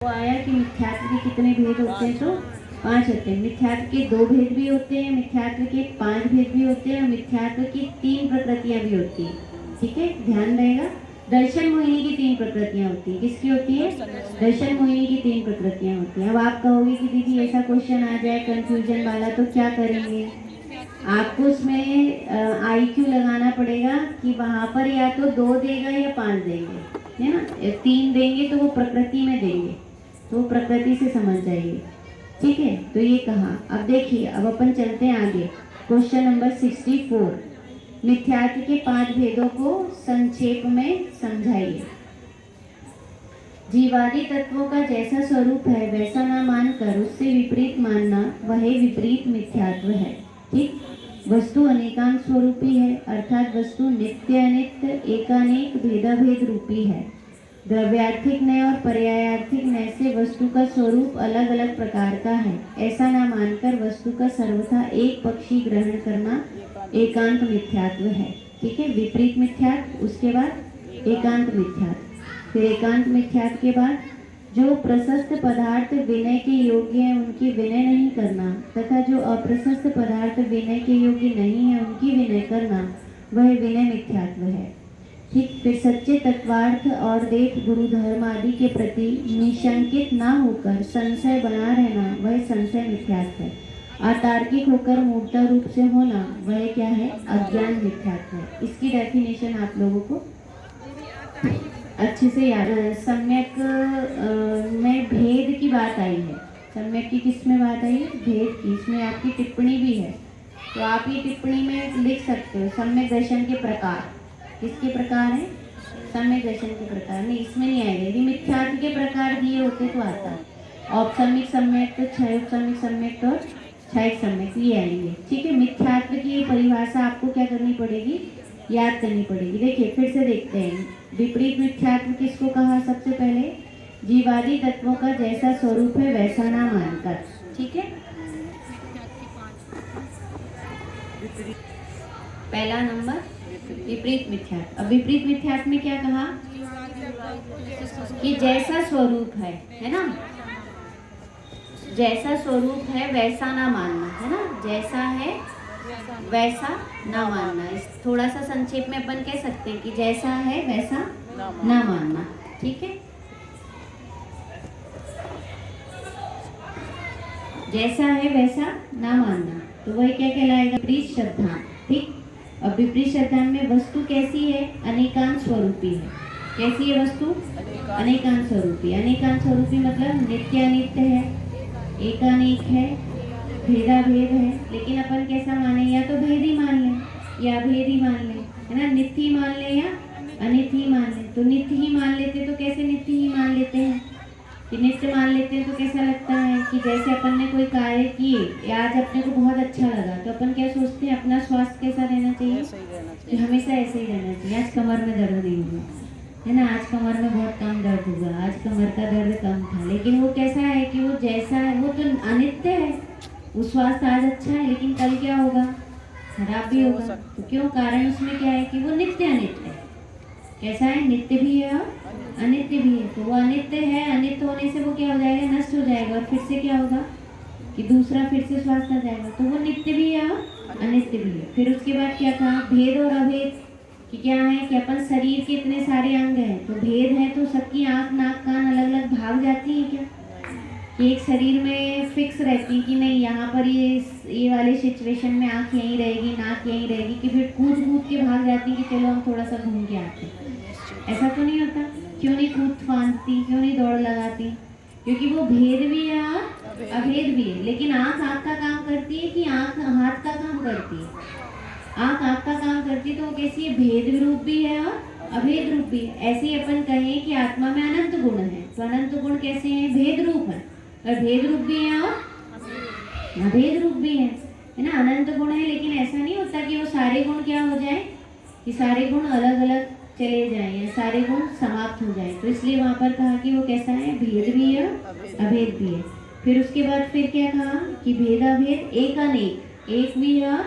वो आया कि मिथ्यात्व के कितने भेद होते हैं, तो 5 होते हैं। मिथ्यात्व के 2 भेद भी होते हैं, मिथ्यात्व के 5 भेद भी होते हैं और मिथ्यात्व की 3 प्रकृतियां भी होती हैं। ठीक है, ध्यान रहेगा। दर्शन मोहिनी की 3 प्रकृतियां होती हैं। किसकी होती है? दर्शन मोहिनी की 3 प्रकृतियां होती हैं। अब आप कहोगे कि दीदी ऐसा क्वेश्चन आ जाए कंफ्यूजन वाला तो क्या करेंगे? आपको उसमें IQ लगाना पड़ेगा कि वहाँ पर या तो 2 देगा या 5 देंगे, है ना। 3 देंगे तो वो प्रकृति में देंगे, तो प्रकृति से समझ जाइए। ठीक है, तो ये कहा। अब देखिए, अब अपन चलते हैं आगे। क्वेश्चन नंबर 64, मिथ्यात्व के 5 भेदों को संक्षेप में समझाइए। जीवादि तत्वों का जैसा स्वरूप है वैसा ना मानकर उससे विपरीत मानना वह विपरीत मिथ्यात्व है। ठीक, वस्तु अनेकांत स्वरूपी है, अर्थात वस्तु नित्य अनित्य एकानेक भेदाभेद रूपी है। द्रव्यार्थिक नय और पर्यायार्थिक नय से वस्तु का स्वरूप अलग अलग प्रकार का है, ऐसा ना मानकर वस्तु का सर्वथा एक पक्षी ग्रहण करना एकांत मिथ्यात्व है। ठीक है, विपरीत मिथ्यात्व, उसके बाद एकांत मिथ्यात्व। फिर एकांत मिथ्यात्व के बाद जो प्रशस्त पदार्थ विनय के योग्य है उनकी विनय नहीं करना, तथा जो अप्रशस्त पदार्थ विनय के योग्य नहीं है उनकी विनय करना, वह विनय मिथ्यात्व है। ठीक, फिर सच्चे तत्वार्थ और देख गुरु धर्म आदि के प्रति निशंकित ना होकर संशय बना रहना, वह संशय मिथ्यात्व है। अतार्किक होकर मूर्ता रूप से होना, वह क्या है? अज्ञान मिथ्यात्व है। इसकी डेफिनेशन आप लोगों को अच्छे से याद। सम्यक में भेद की बात आई है। सम्यक की किस में बात आई है? भेद की। इसमें आपकी टिप्पणी भी है, तो आप ये टिप्पणी में लिख सकते हो सम्यक दर्शन के प्रकार। किसके प्रकार है? सम्यक दर्शन के प्रकार। नहीं, इसमें नहीं आएगा। यदि मिथ्यात्व के प्रकार दिए होते तो आता। औपसम्यक सम्यक तो क्षयोपसम्यक सम्यक और क्षयिक सम्यक ये आएंगे। ठीक है, मिथ्यात्व की परिभाषा आपको क्या करनी पड़ेगी? याद करनी पड़ेगी। देखिए फिर से देखते हैं। विपरीत मिथ्यात्व किसको कहा? सबसे पहले जीवादि तत्वों का जैसा स्वरूप है वैसा ना मानकर। ठीक है, पहला नंबर विपरीत मिथ्यात्व। अब विपरीत मिथ्यात्व में क्या कहा? कि जैसा स्वरूप है ना, जैसा स्वरूप है वैसा ना मानना, है ना। जैसा है वैसा ना मानना। इस थोड़ा सा संक्षेप में अपन कह सकते हैं कि जैसा है वैसा ना मानना। ठीक है, जैसा है वैसा ना मानना, तो वही क्या कहलाएगा? विपरीत श्रद्धा। ठीक, अब विपरीत श्रद्धा में वस्तु कैसी है? अनेकांत स्वरूपी है। कैसी है वस्तु? अनेकांत स्वरूपी। अनेकांत स्वरूपी मतलब नित्य अनित्य है, एकानेक है, भेदा भेद है। लेकिन अपन कैसा माने? या तो भेद ही मान लें या भेद ही मान लें, है ना। नित्य ही मान लें या अनित्य ही मान लें। तो नित्य ही मान लेते तो कैसे नित्य ही मान लेते हैं? कि नित्य मान लेते हैं तो कैसा लगता है कि जैसे अपन ने कोई कार्य किए, आज अपने को बहुत अच्छा लगा, तो अपन क्या सोचते हैं? अपना स्वास्थ्य कैसा रहना चाहिए? कि हमेशा ऐसे ही रहना चाहिए। आज कमर में दर्द नहीं हुआ, है ना। आज कमर में बहुत कम दर्द हुआ, आज कमर का दर्द कम था। लेकिन वो कैसा है कि वो जैसा है वो तो अनित्य है। वो स्वास्थ्य आज अच्छा है लेकिन कल क्या होगा? खराब भी होगा। तो क्यों? कारण उसमें क्या है कि वो नित्य अनित्य है। कैसा है? नित्य भी है और अनित्य भी है। तो वो अनित्य है, अनित्य होने से वो क्या हो जाएगा? नष्ट हो जाएगा। और फिर से क्या होगा कि दूसरा फिर से स्वास्थ्य आ जाएगा। तो वो नित्य भी है और अनित्य भी है। फिर उसके बाद क्या कहा? भेद और अभेद कि क्या है कि अपन शरीर के इतने सारे अंग हैं, तो भेद है तो सबकी आँख नाक कान अलग अलग भाग जाती है क्या? कि एक शरीर में फिक्स रहती कि नहीं, यहाँ पर ये वाले सिचुएशन में आँख यहीं रहेगी, नाक यहीं रहेगी, कि फिर कूद कूद के भाग जाती कि चलो हम थोड़ा सा घूम के आते हैं। ऐसा तो नहीं होता। क्यों नहीं कूद फांदती, क्यों नहीं दौड़ लगाती? क्योंकि वो भेद भी है और अभेद भी है। लेकिन आँख आँख का काम करती है कि आँख हाथ का काम करती है? आँख आँख का काम करती है, तो वो कैसी है? भेद रूप भी है और अभेद रूप भी है। ऐसे ही अपन कहें कि आत्मा में अनंत गुण है, तो अनंत गुण कैसे हैं? भेद रूप है, और भेद रूप भी है और अभेद रूप भी है ना। अनंत गुण है, लेकिन ऐसा नहीं होता कि वो सारे गुण क्या हो जाए कि सारे गुण अलग अलग चले जाएं या सारे गुण समाप्त हो जाएं। तो इसलिए वहाँ पर कहा कि वो कैसा है? भेद भी है और अभेद भी है। फिर उसके बाद फिर क्या कहा कि भेदा भेद एक अनेक, एक भी है और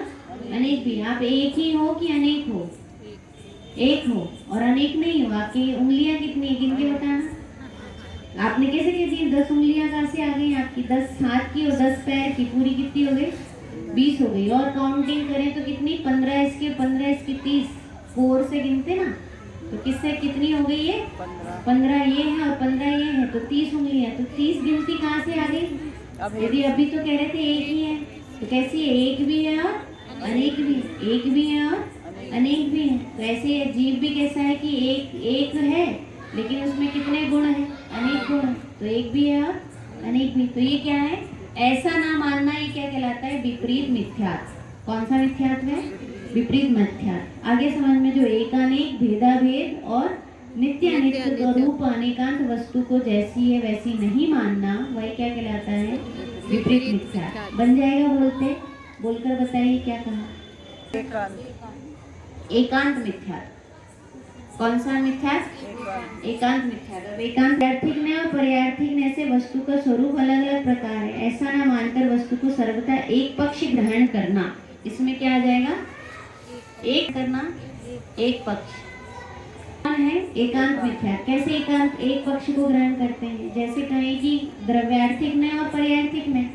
अनेक भी। आप एक ही हो कि अनेक हो? एक हो और अनेक नहीं हो। आपकी उंगलियां कितनी है? गिन के बताना। आपने कैसे कह दी 10 उंगलियां कहाँ से आ गई आपकी? 10 हाथ की और 10 पैर की, पूरी कितनी हो गई? 20 हो गई। और काउंटिंग करें तो कितनी? 15 इसकी, 15 इसकी 30, 4 से गिनते ना, तो किससे कितनी हो गई ये? 15 ये है और 15 ये है, तो 30 उंगलियां। तो 30 गिनती कहाँ से आ गई? यदि अभी तो कह रहे थे एक ही है, तो कैसी है? एक भी है और अनेक भी है, एक भी है और अनेक भी है। तो ऐसे जीव भी कैसा है कि एक है, लेकिन उसमें कितने गुण हैं? अनेक गुण हैं। तो एक भी है और अनेक भी। तो ये क्या है? ऐसा ना मानना, ये क्या कहलाता है? विपरीत मिथ्यात्व। कौन सा मिथ्यात्व है? विपरीत मिथ्यात्व। आगे समझ में, जो एकानेक, भेदाभेद और नित्य अनित्य रूप अनेकांत वस्तु को जैसी है वैसी नहीं मानना, वही क्या कहलाता है? विपरीत मिथ्यात्व। बन जाएगा? बोलते बोलकर बताइए क्या कहा? एकांत मिथ्यात्व। कौन सा मिथ्यात्व? एकांत मिथ्यात्व। अब एकांत पारयार्थिक न्याय और पर्यार्थिक न्याय से वस्तु का स्वरूप अलग अलग प्रकार है। ऐसा न मानकर वस्तु को सर्वथा एक पक्ष ग्रहण करना, इसमें क्या आ जाएगा? एक करना, एक पक्ष। कौन है? एकांत मिथ्यात्व। कैसे एकांत एक पक्ष को ग्रहण करते हैं? जैसे कहें कि द्रव्यार्थिक न्याय और पर्यार्थिक न्याय।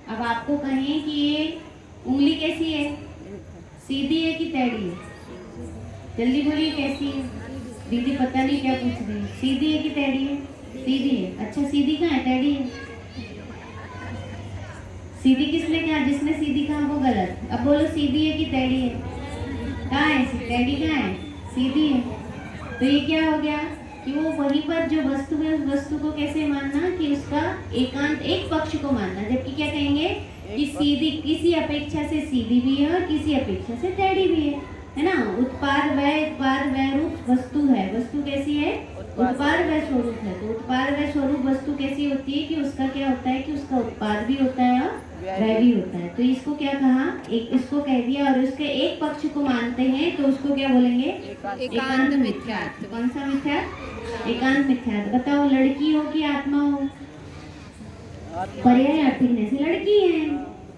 अब आपको कहें कि ये उंगली कैसी है? सीधी है कि टेढ़ी है? जल्दी बोलिए, कैसी है? दीदी पता नहीं क्या पूछ रही है। सीधी है कि टेढ़ी है? सीधी है। अच्छा, सीधी कहाँ है? टेढ़ी है। सीधी किसने कहा? जिसने सीधी कहा वो गलत। अब बोलो, सीधी है कि टेढ़ी है? कहाँ है? टेढ़ी कहाँ है? सीधी है। तो ये क्या हो गया कि वो वहीं पर जो वस्तु है, उस वस्तु को कैसे मानना कि उसका एकांत एक पक्ष को मानना। जबकि क्या कहेंगे कि सीधी किसी अपेक्षा से सीधी भी है और किसी अपेक्षा से टेढ़ी भी है ना? उत्पाद वय रूप वस्तु है। वस्तु कैसी है? उत्पाद वय स्वरूप है। तो उत्पाद वय स्वरूप वस्तु कैसी होती है कि उसका क्या होता है कि उसका उत्पाद भी होता है और वय भी होता है। तो इसको क्या कहा? इसको कह दिया। और उसके एक पक्ष को मानते हैं तो उसको क्या बोलेंगे? एकांत मिथ्यात्व। कौन सा मिथ्यात्व? एकांत मिथ्यात्व। बताओ, लड़की हो कि आत्मा हो? पर्यायार्थिक न्याय से लड़की है,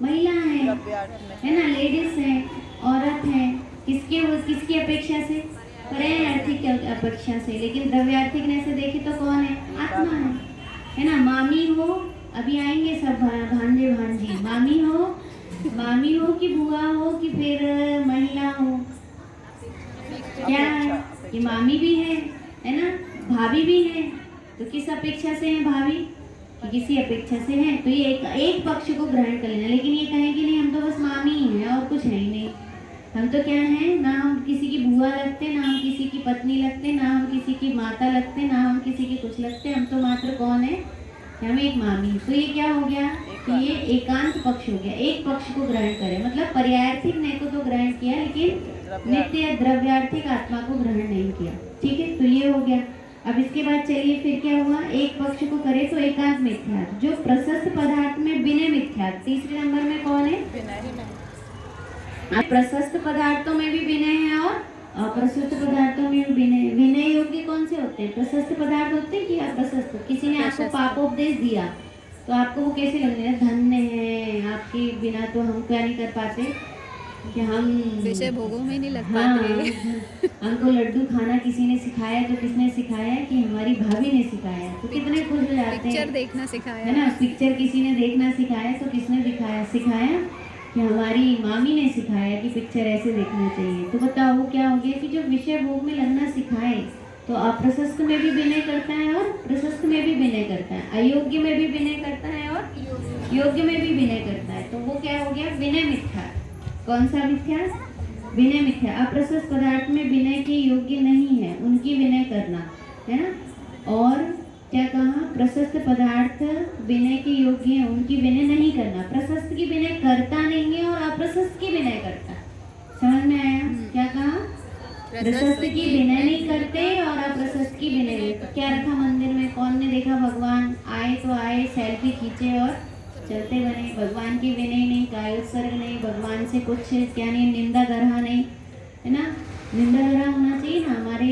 महिला है ना, लेडीज है, औरत है। किसकी अपेक्षा से? पर्यायार्थिक अपेक्षा से। लेकिन द्रव्यार्थिक न्याय से देखे तो कौन है? आत्मा है ना? मामी हो, अभी आएंगे सब भांजे भांजी। मामी हो कि बुआ हो कि फिर महिला हो? क्या है कि मामी भी है ना, भाभी भी है। तो किस अपेक्षा से है भाभी? किसी अपेक्षा से है। तो ये एक पक्ष को ग्रहण कर लेना। लेकिन ये कहें कि नहीं, हम तो बस मामी ही हैं और कुछ है ही नहीं। हम तो क्या हैं? ना हम किसी की बुआ लगते, ना हम किसी की पत्नी लगते, ना हम किसी की माता लगते, ना हम किसी के कुछ लगते। हम तो मात्र कौन है? हम एक मामी। तो ये क्या हो गया कि ये एकांत पक्ष हो गया। एक पक्ष को ग्रहण करें, मतलब पर्यायार्थिक न्याय को तो ग्रहण किया, लेकिन नित्य द्रव्यार्थिक आत्मा को ग्रहण नहीं किया। ठीक है, तो ये हो गया। अब इसके बाद चलिए फिर क्या हुआ? एक पक्ष को करे तो एकांत मिथ्यात्व। जो प्रशस्त पदार्थ में विनय मिथ्यात्व। तीसरे नंबर में कौन है? प्रशस्त पदार्थों में भी विनय है और अप्रशस्त पदार्थों में भी विनय। विनय योग्य कौन से होते हैं? प्रशस्त पदार्थ होते हैं कि अप्रशस्त? किसी ने आपको पापोपदेश दिया तो आपको वो कैसे लगने हैं? धन्य है, आपके बिना तो हम क्या नहीं कर पाते कि हम विषय भोगों में नहीं लग पाते। हमको लड्डू खाना किसी ने सिखाया, तो किसने सिखाया? कि हमारी भाभी ने सिखाया। तो कितने खुश हो जाते हैं। पिक्चर देखना सिखाया है ना? पिक्चर किसी ने देखना सिखाया, तो किसने सिखाया? कि हमारी मामी ने सिखाया कि पिक्चर ऐसे देखना चाहिए। तो बताओ वो क्या हो गया कि जो विषय भोग में लगना सिखाए तो अप्रशस्त में भी विनय करता है और प्रशस्त में भी विनय करता है, अयोग्य में भी विनय करता है और योग्य में भी विनय करता है। तो वो क्या हो गया? विनय मिथ्या। कौन सा मिथ्या? विनय मिथ्या। अप्रशस्त पदार्थ में विनय के योग्य नहीं है, उनकी विनय करना, है ना? और क्या कहा? प्रशस्त पदार्थ विनय के योग्य है, उनकी विनय नहीं करना। प्रशस्त की विनय करता नहीं है और अप्रशस्त की विनय करता। समझ में आया? क्या कहा? प्रशस्त की विनय नहीं करते और अप्रशस्त की विनय। क्या रखा मंदिर में? कौन ने देखा? भगवान आए तो आए, सेल्फी खींचे और चलते बने। भगवान की विनय नहीं, काय उत्सर्ग नहीं, भगवान से कुछ क्या नहीं, निंदा गरहा नहीं, है ना? निंदा गरहा होना चाहिए ना। हमारे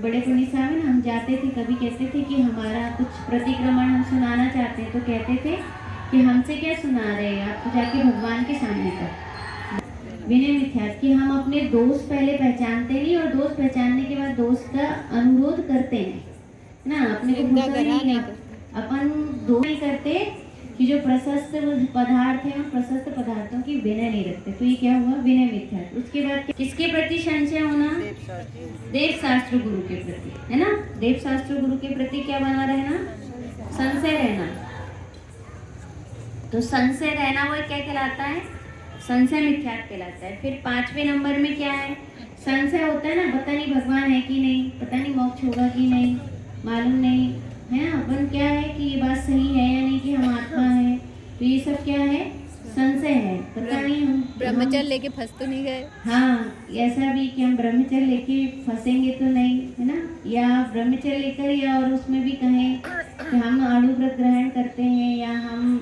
बड़े पुण्य साहब है ना, हम जाते थे, कभी कहते थे कि हमारा कुछ प्रतिक्रमण हम सुनाना चाहते हैं, तो कहते थे कि हमसे क्या सुना रहे हैं आप, तो जाके भगवान के सामने कर। विनय मिथ्यात्व कि हम अपने दोष पहले पहचानते नहीं और दोष पहचानने के बाद दोष का अनुरोध करते नहीं। ना, अपने को गंगा भूसा ग्रहण नहीं नहीं है। अपन दो नहीं करते कि जो प्रशस्त पदार्थ है उन प्रशस्त पदार्थों की विनय नहीं रखते, तो ये क्या हुआ, विनय मिथ्या। उसके बाद किसके प्रति संशय होना, देव शास्त्र गुरु के प्रति, है ना। देव शास्त्र गुरु के प्रति क्या बना रहना, संशय रहना। तो संशय रहना वो क्या कहलाता है, संशय मिथ्यात्व कहलाता है। फिर 5वें नंबर में क्या है, संशय होता है ना, पता नहीं भगवान है कि नहीं, पता नहीं मोक्ष होगा कि नहीं, मालूम नहीं है ना। अपन क्या है कि ये बात सही है या नहीं कि हम आत्मा है, तो ये सब क्या है, संशय है। पता नहीं हम ब्रह्मचर्य लेके फंस तो नहीं गए। हाँ, ऐसा भी कि हम ब्रह्मचर्य लेके फंसेंगे तो नहीं, है ना। या ब्रह्मचर्य लेकर या और उसमें भी कहें कि हम अणुव्रत ग्रहण करते हैं या हम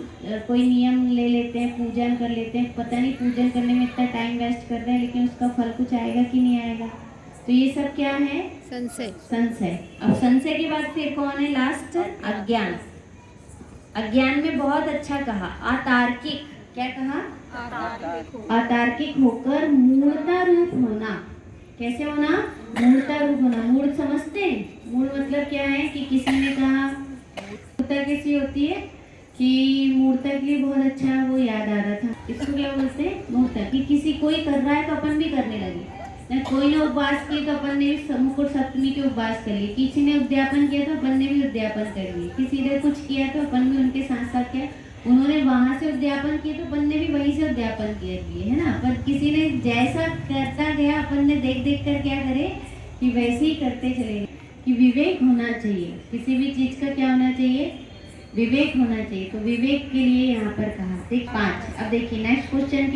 कोई नियम ले लेते हैं, पूजन कर लेते हैं, पता नहीं पूजन करने में इतना टाइम वेस्ट कर रहे हैं, लेकिन उसका फल कुछ आएगा कि नहीं आएगा। तो ये सब क्या है, संशय। संशय। अब संशय के बाद फिर कौन है, लास्ट, अज्ञान। अज्ञान में बहुत अच्छा कहा, अतार्किक, क्या कहा, अतार्किक होकर मूर्ता रूप होना। कैसे होना, मूर्ता रूप होना। मूर्त समझते हैं, मूल मतलब क्या है कि किसी ने कहा मूर्ता कैसी होती है कि मूर्ता के लिए बहुत अच्छा वो याद आ रहा था, इसको क्या बोलते हैं, मूर्ता। कि किसी कोई कर रहा है तो अपन भी करने लगे ना, कोई ने उपवास किया तो अपन ने भी मुकुट सप्तमी के उपवास कर लिए, किसी ने उद्यापन किया तो अपन ने भी उद्यापन कर लिए, किसी ने कुछ किया तो अपन भी उनके साथ साथ किया, उन्होंने वहां से उद्यापन किए तो अपन ने भी वहीं से उद्यापन किए, है ना। पर किसी ने जैसा करता गया, अपन ने देख देख कर क्या करे कि वैसे ही करते चले। कि विवेक होना चाहिए, किसी भी चीज का क्या होना चाहिए, विवेक होना चाहिए। तो विवेक के लिए यहाँ पर कहा, देख 5। अब देखिए नेक्स्ट क्वेश्चन।